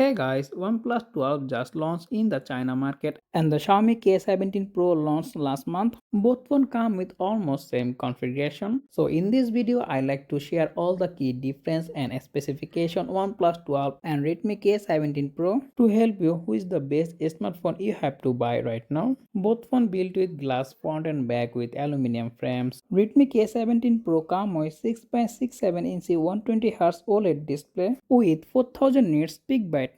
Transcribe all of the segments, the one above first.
Hey guys, OnePlus 12 just launched in the China market and the Xiaomi K70 Pro launched last month. Both phones come with almost same configuration. So in this video, I like to share all the key difference and specification OnePlus 12 and Redmi K70 Pro to help you who is the best smartphone you have to buy right now. Both phones built with glass front and back with aluminum frames. Redmi K70 Pro comes with 6.67-inch 120Hz OLED display with 4000 nits peak brightness.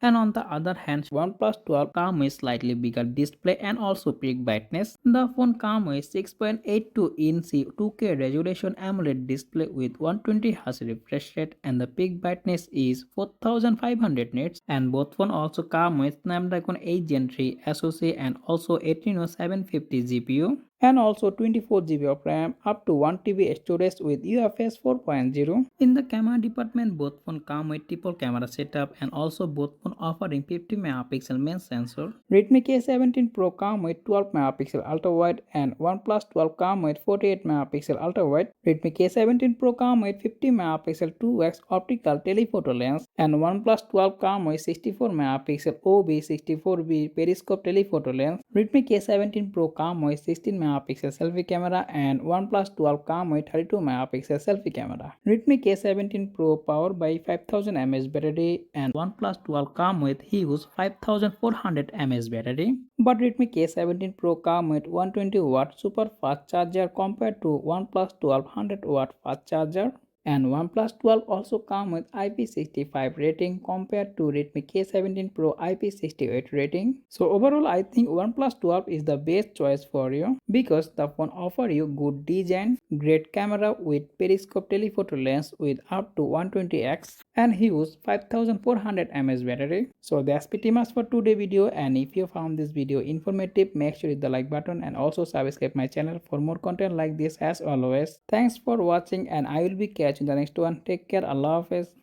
And on the other hand, OnePlus 12 comes with slightly bigger display and also peak brightness. The phone comes with 6.82-inch 2K resolution AMOLED display with 120Hz refresh rate and the peak brightness is 4500 nits. And both phones also come with Snapdragon 8 Gen 3 SoC and also 18 750 GPU and also 24 GB of RAM up to 1 TB storage with UFS 4.0. In the camera department, both phones come with triple camera setup and also both phones offering 50 megapixel main sensor. Redmi K70 Pro comes with 12 megapixel ultra wide and OnePlus 12 comes with 48 megapixel ultra wide. Redmi K70 Pro comes with 50 megapixel 2x optical telephoto lens and OnePlus 12 comes with 64 megapixel OB64B periscope telephoto lens. Redmi K70 Pro comes with 16 megapixel selfie camera and OnePlus 12 comes with 32 megapixel selfie camera. Redmi K70 Pro powered by 5000 mAh battery and OnePlus 12 comes with huge 5400 mAh battery. But Redmi K70 Pro comes with 120 watt super fast charger compared to OnePlus 12 100 watt fast charger. And OnePlus 12 also comes with IP65 rating compared to Redmi K70 Pro IP68 rating. So overall, I think OnePlus 12 is the best choice for you because the phone offers you good design, great camera with periscope telephoto lens with up to 120x and huge 5400 mAh battery. So that's pretty much for today's video, and if you found this video informative, make sure to hit the like button and also subscribe my channel for more content like this as always. Thanks for watching and I will be catching the next one. Take care. Allah Hafiz.